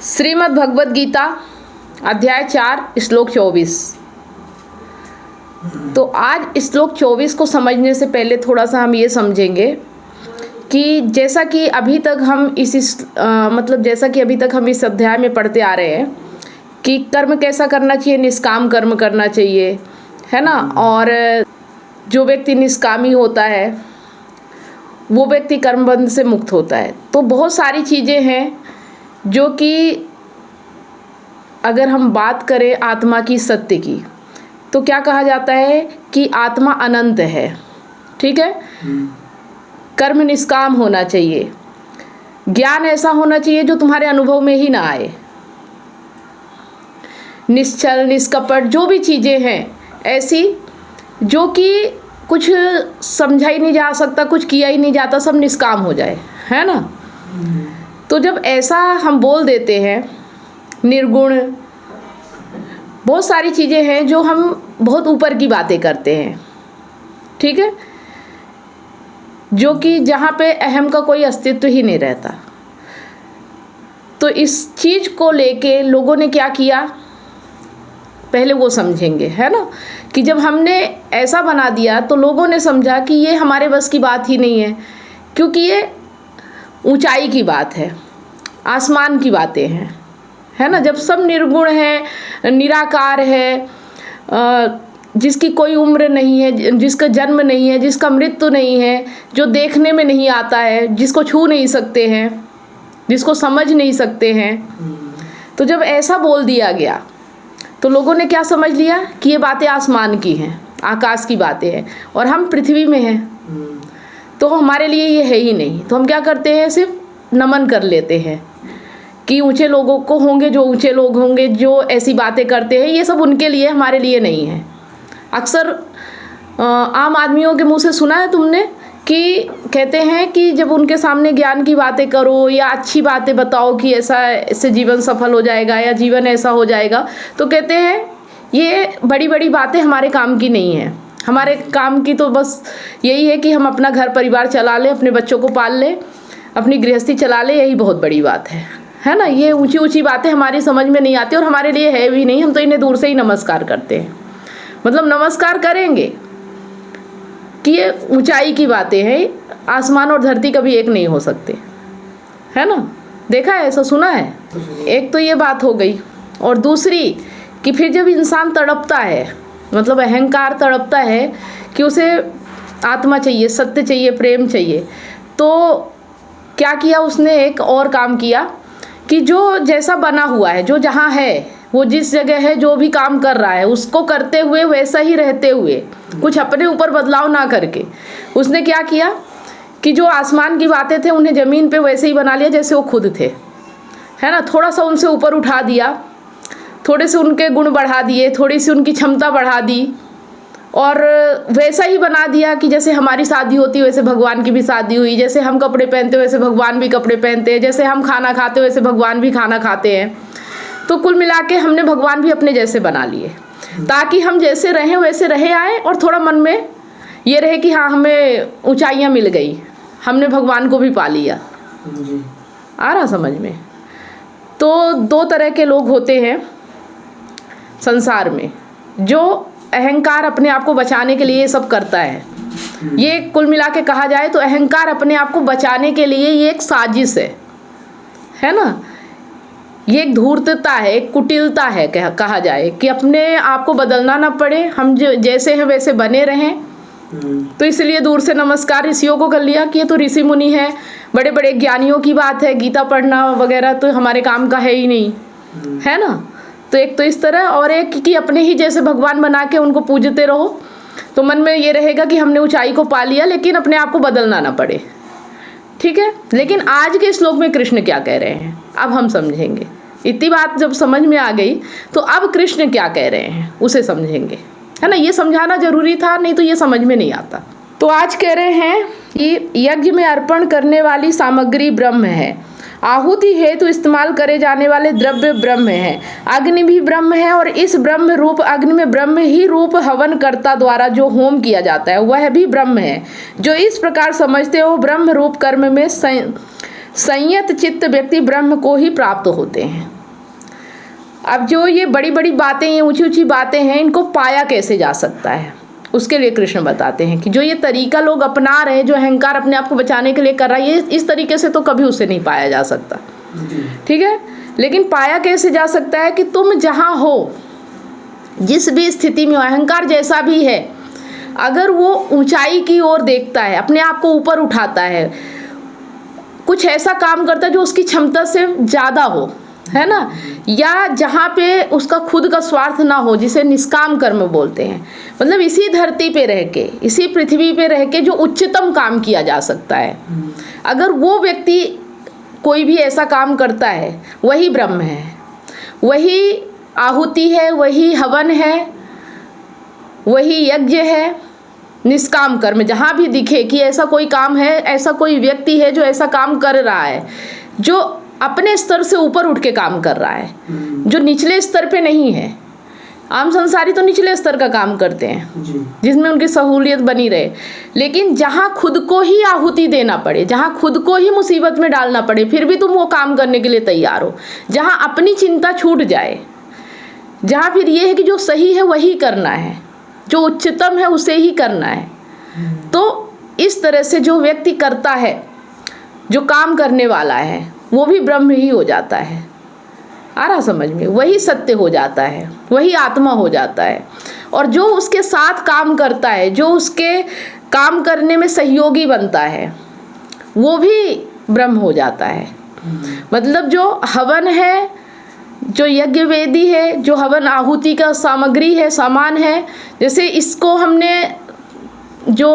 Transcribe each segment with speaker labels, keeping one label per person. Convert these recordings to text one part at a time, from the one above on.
Speaker 1: श्रीमद् भगवद गीता अध्याय 4 श्लोक 24। तो आज श्लोक 24 को समझने से पहले थोड़ा सा हम ये समझेंगे कि जैसा कि अभी तक हम इस अध्याय में पढ़ते आ रहे हैं कि कर्म कैसा करना चाहिए, निष्काम कर्म करना चाहिए, है ना। और जो व्यक्ति निष्कामी होता है वो व्यक्ति कर्मबंध से मुक्त होता है। तो बहुत सारी चीज़ें हैं जो कि अगर हम बात करें आत्मा की, सत्य की, तो क्या कहा जाता है कि आत्मा अनंत है, ठीक है। कर्म निष्काम होना चाहिए, ज्ञान ऐसा होना चाहिए जो तुम्हारे अनुभव में ही ना आए, निश्चल निष्कपट जो भी चीज़ें हैं ऐसी जो कि कुछ समझा ही नहीं जा सकता, कुछ किया ही नहीं जाता, सब निष्काम हो जाए, है ना। तो जब ऐसा हम बोल देते हैं, निर्गुण, बहुत सारी चीज़ें हैं जो हम बहुत ऊपर की बातें करते हैं, ठीक है, जो कि जहाँ पे अहम का कोई अस्तित्व ही नहीं रहता। तो इस चीज़ को लेके लोगों ने क्या किया, पहले वो समझेंगे, है ना। कि जब हमने ऐसा बना दिया तो लोगों ने समझा कि ये हमारे बस की बात ही नहीं है, क्योंकि ये ऊंचाई की बात है, आसमान की बातें हैं, है ना। जब सब निर्गुण है, निराकार है, जिसकी कोई उम्र नहीं है, जिसका जन्म नहीं है, जिसका मृत्यु नहीं है, जो देखने में नहीं आता है, जिसको छू नहीं सकते हैं, जिसको समझ नहीं सकते हैं, तो जब ऐसा बोल दिया गया तो लोगों ने क्या समझ लिया कि ये बातें आसमान की हैं, आकाश की बातें हैं, और हम पृथ्वी में हैं, तो हमारे लिए ये है ही नहीं। तो हम क्या करते हैं, सिर्फ नमन कर लेते हैं कि ऊंचे लोगों को होंगे, जो ऊंचे लोग होंगे जो ऐसी बातें करते हैं, ये सब उनके लिए, हमारे लिए नहीं है। अक्सर आम आदमियों के मुंह से सुना है तुमने कि कहते हैं कि जब उनके सामने ज्ञान की बातें करो या अच्छी बातें बताओ कि ऐसे जीवन सफल हो जाएगा या जीवन ऐसा हो जाएगा, तो कहते हैं ये बड़ी बड़ी बातें हमारे काम की नहीं है। हमारे काम की तो बस यही है कि हम अपना घर परिवार चला लें, अपने बच्चों को पाल लें, अपनी गृहस्थी चला लें, यही बहुत बड़ी बात है ना। ये ऊंची ऊंची बातें हमारी समझ में नहीं आती और हमारे लिए है भी नहीं। हम तो इन्हें दूर से ही नमस्कार करते हैं, मतलब नमस्कार करेंगे कि ये ऊंचाई की बातें हैं, आसमान और धरती कभी एक नहीं हो सकते, है ना। देखा है, ऐसा सुना है। एक तो ये बात हो गई, और दूसरी कि फिर जब इंसान तड़पता है, मतलब अहंकार तड़पता है कि उसे आत्मा चाहिए, सत्य चाहिए, प्रेम चाहिए, तो क्या किया उसने, एक और काम किया कि जो जैसा बना हुआ है, जो जहाँ है, वो जिस जगह है, जो भी काम कर रहा है, उसको करते हुए, वैसा ही रहते हुए, कुछ अपने ऊपर बदलाव ना करके, उसने क्या किया कि जो आसमान की बातें थे उन्हें ज़मीन पे वैसे ही बना लिया जैसे वो खुद थे, है ना। थोड़ा सा उनसे ऊपर उठा दिया, थोड़े से उनके गुण बढ़ा दिए, थोड़ी सी उनकी क्षमता बढ़ा दी, और वैसा ही बना दिया कि जैसे हमारी शादी होती है वैसे भगवान की भी शादी हुई, जैसे हम कपड़े पहनते वैसे भगवान भी कपड़े पहनते हैं, जैसे हम खाना खाते वैसे भगवान भी खाना खाते हैं। तो कुल मिला के हमने भगवान भी अपने जैसे बना लिए, ताकि हम जैसे रहें वैसे रहे आए, और थोड़ा मन में ये रहे कि हाँ हमें ऊंचाइयाँ मिल गई, हमने भगवान को भी पा लिया। आ रहा समझ में। तो दो तरह के लोग होते हैं संसार में, जो अहंकार अपने आप को बचाने के लिए ये सब करता है। ये कुल मिला के कहा जाए तो अहंकार अपने आप को बचाने के लिए ये एक साजिश है ना। ये एक धूर्तता है, एक कुटिलता है, कहा जाए कि अपने आप को बदलना ना पड़े, हम जो जैसे हैं वैसे बने रहें। तो इसलिए दूर से नमस्कार ऋषियों को कर लिया कि ये तो ऋषि मुनि है, बड़े बड़े ज्ञानियों की बात है, गीता पढ़ना वगैरह तो हमारे काम का है ही नहीं, है ना। तो एक तो इस तरह, और एक कि अपने ही जैसे भगवान बना के उनको पूजते रहो, तो मन में ये रहेगा कि हमने ऊंचाई को पा लिया, लेकिन अपने आप को बदलना ना पड़े, ठीक है। लेकिन आज के श्लोक में कृष्ण क्या कह रहे हैं, अब हम समझेंगे। इतनी बात जब समझ में आ गई तो अब कृष्ण क्या कह रहे हैं उसे समझेंगे, है ना। ये समझाना जरूरी था, नहीं तो ये समझ में नहीं आता। तो आज कह रहे हैं कि यज्ञ में अर्पण करने वाली सामग्री ब्रह्म है, आहुति हेतु इस्तेमाल करे जाने वाले द्रव्य ब्रह्म है, अग्नि भी ब्रह्म है, और इस ब्रह्म रूप अग्नि में ब्रह्म ही रूप हवन कर्ता द्वारा जो होम किया जाता है वह भी ब्रह्म है। जो इस प्रकार समझते हो ब्रह्म रूप कर्म में संयत चित्त व्यक्ति ब्रह्म को ही प्राप्त होते हैं। अब जो ये बड़ी बड़ी बातें, ये ऊंची ऊंची बातें हैं, इनको पाया कैसे जा सकता है, उसके लिए कृष्ण बताते हैं कि जो ये तरीका लोग अपना रहे हैं, जो अहंकार अपने आप को बचाने के लिए कर रहा है, ये इस तरीके से तो कभी उसे नहीं पाया जा सकता। ठीक है, लेकिन पाया कैसे जा सकता है कि तुम जहाँ हो, जिस भी स्थिति में हो, अहंकार जैसा भी है, अगर वो ऊंचाई की ओर देखता है, अपने आप को ऊपर उठाता है, कुछ ऐसा काम करता है जो उसकी क्षमता से ज़्यादा हो, है ना, या जहाँ पे उसका खुद का स्वार्थ ना हो, जिसे निष्काम कर्म बोलते हैं, मतलब इसी धरती पे रह के, इसी पृथ्वी पे रह के जो उच्चतम काम किया जा सकता है, अगर वो व्यक्ति कोई भी ऐसा काम करता है, वही ब्रह्म है, वही आहुति है, वही हवन है, वही यज्ञ है, निष्काम कर्म। जहाँ भी दिखे कि ऐसा कोई काम है, ऐसा कोई व्यक्ति है जो ऐसा काम कर रहा है, जो अपने स्तर से ऊपर उठ के काम कर रहा है, जो निचले स्तर पे नहीं है। आम संसारी तो निचले स्तर का काम करते हैं जिसमें उनकी सहूलियत बनी रहे, लेकिन जहाँ खुद को ही आहुति देना पड़े, जहाँ खुद को ही मुसीबत में डालना पड़े, फिर भी तुम वो काम करने के लिए तैयार हो, जहाँ अपनी चिंता छूट जाए, जहाँ फिर ये है कि जो सही है वही करना है, जो उच्चतम है उसे ही करना है। तो इस तरह से जो व्यक्ति करता है, जो काम करने वाला है, वो भी ब्रह्म ही हो जाता है। आ रहा समझ में? वही सत्य हो जाता है, वही आत्मा हो जाता है। और जो उसके साथ काम करता है, जो उसके काम करने में सहयोगी बनता है, वो भी ब्रह्म हो जाता है। मतलब जो हवन है, जो यज्ञ वेदी है, जो हवन आहुति का सामग्री है, सामान है, जैसे इसको हमने जो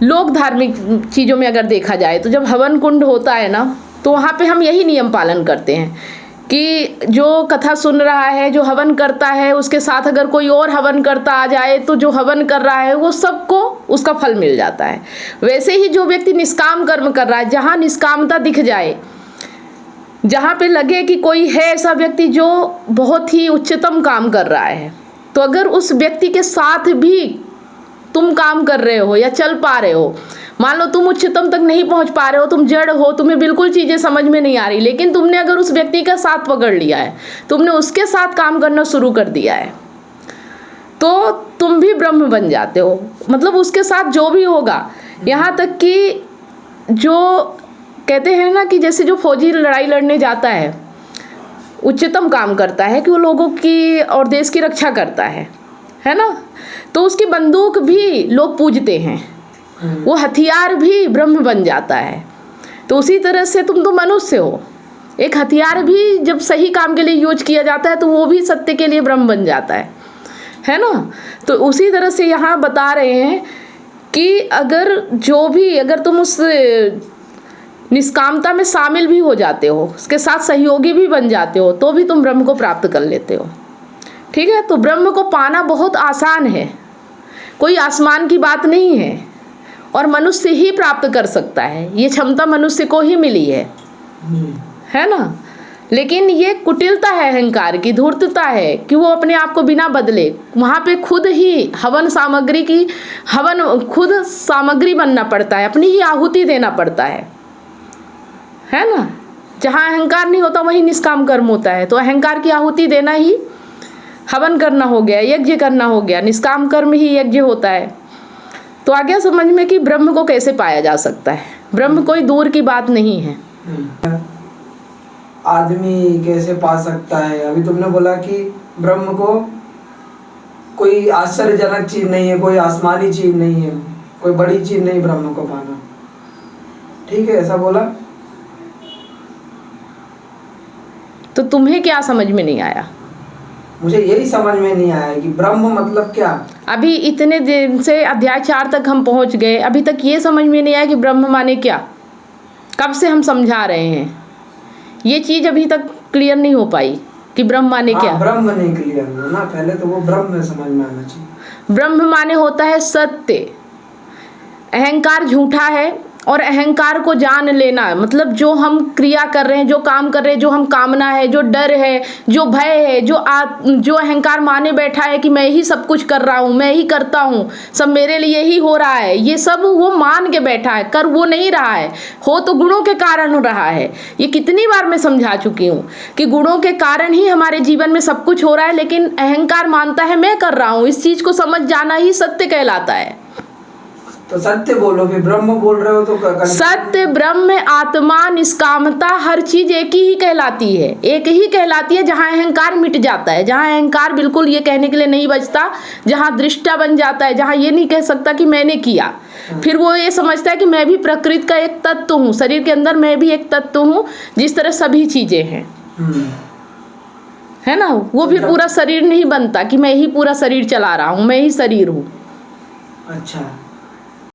Speaker 1: लोक धार्मिक चीज़ों में अगर देखा जाए तो जब हवन कुंड होता है ना, तो वहाँ पे हम यही नियम पालन करते हैं कि जो कथा सुन रहा है, जो हवन करता है, उसके साथ अगर कोई और हवन करता आ जाए तो जो हवन कर रहा है वो सबको उसका फल मिल जाता है। वैसे ही जो व्यक्ति निष्काम कर्म कर रहा है, जहाँ निष्कामता दिख जाए, जहाँ पे लगे कि कोई है ऐसा व्यक्ति जो बहुत ही उच्चतम काम कर रहा है, तो अगर उस व्यक्ति के साथ भी तुम काम कर रहे हो या चल पा रहे हो, मान लो तुम उच्चतम तक नहीं पहुंच पा रहे हो, तुम जड़ हो, तुम्हें बिल्कुल चीज़ें समझ में नहीं आ रही, लेकिन तुमने अगर उस व्यक्ति का साथ पकड़ लिया है, तुमने उसके साथ काम करना शुरू कर दिया है, तो तुम भी ब्रह्म बन जाते हो। मतलब उसके साथ जो भी होगा, यहाँ तक कि जो कहते हैं ना कि जैसे जो फौजी लड़ाई लड़ने जाता है, उच्चतम काम करता है कि वो लोगों की और देश की रक्षा करता है ना, तो उसकी बंदूक भी लोग पूजते हैं, वो हथियार भी ब्रह्म बन जाता है। तो उसी तरह से तुम तो मनुष्य हो, एक हथियार भी जब सही काम के लिए यूज किया जाता है तो वो भी सत्य के लिए ब्रह्म बन जाता है ना। तो उसी तरह से यहाँ बता रहे हैं कि अगर तुम उस निष्कामता में शामिल भी हो जाते हो, उसके साथ सहयोगी भी बन जाते हो, तो भी तुम ब्रह्म को प्राप्त कर लेते हो। ठीक है, तो ब्रह्म को पाना बहुत आसान है, कोई आसमान की बात नहीं है, और मनुष्य ही प्राप्त कर सकता है। ये क्षमता मनुष्य को ही मिली है ना। लेकिन ये कुटिलता है, अहंकार की धूर्तता है कि वो अपने आप को बिना बदले वहाँ पे खुद ही खुद सामग्री बनना पड़ता है, अपनी ही आहुति देना पड़ता है ना। जहाँ अहंकार नहीं होता वहीं निष्काम कर्म होता है, तो अहंकार की आहुति देना ही हवन करना हो गया, यज्ञ करना हो गया, निष्काम कर्म ही यज्ञ होता है। तो आ गया समझ में कि ब्रह्म को कैसे पाया जा सकता है। ब्रह्म कोई दूर की बात नहीं है।
Speaker 2: आदमी कैसे पा सकता है? अभी तुमने बोला कि ब्रह्म को कोई आश्चर्यजनक चीज नहीं है, कोई आसमानी चीज नहीं है, कोई बड़ी चीज नहीं ब्रह्म को पाना। ठीक है, ऐसा बोला।
Speaker 1: तो तुम्हें क्या समझ में नहीं आया?
Speaker 2: मुझे यही समझ में नहीं आया कि ब्रह्म मतलब क्या। अभी
Speaker 1: इतने दिन से अध्याय 4 तक हम पहुंच गए, अभी तक ये समझ में नहीं आया कि ब्रह्म माने क्या। कब से हम समझा रहे हैं, ये चीज अभी तक क्लियर नहीं हो पाई कि ब्रह्म माने क्या।
Speaker 2: ब्रह्म नहीं क्लियर हुआ ना, पहले तो वो ब्रह्म समझ में आना चाहिए।
Speaker 1: ब्रह्म माने होता है सत्य। अहंकार झूठा है और अहंकार को जान लेना, मतलब जो हम क्रिया कर रहे हैं, जो काम कर रहे हैं, जो हम कामना है, जो डर है, जो भय है, जो अहंकार माने बैठा है कि मैं ही सब कुछ कर रहा हूँ, मैं ही करता हूँ, सब मेरे लिए ही हो रहा है, ये सब वो मान के बैठा है, कर वो नहीं रहा है, हो तो गुणों के कारण हो रहा है। ये कितनी बार मैं समझा चुकी हूँ कि गुणों के कारण ही हमारे जीवन में सब कुछ हो रहा है, लेकिन अहंकार मानता है मैं कर रहा हूँ। इस चीज को समझ जाना ही सत्य कहलाता है।
Speaker 2: तो सत्य बोलो, फिर ब्रह्म बोल रहे हो तो
Speaker 1: सत्य, ब्रह्म, आत्मा, निष्कामता, हर चीज एक ही कहलाती है, एक ही कहलाती है। जहाँ अहंकार मिट जाता है, जहाँ अहंकार बिल्कुल ये कहने के लिए नहीं बचता, जहाँ दृष्टा बन जाता है, जहाँ ये नहीं कह सकता कि मैंने किया, फिर वो ये समझता है कि मैं भी प्रकृति का एक तत्व हूँ, शरीर के अंदर मैं भी एक तत्व हूँ, जिस तरह सभी चीजें हैं, है ना। वो फिर पूरा शरीर नहीं बनता कि मैं ही पूरा शरीर चला रहा हूँ, मैं ही शरीर हूँ।
Speaker 2: अच्छा।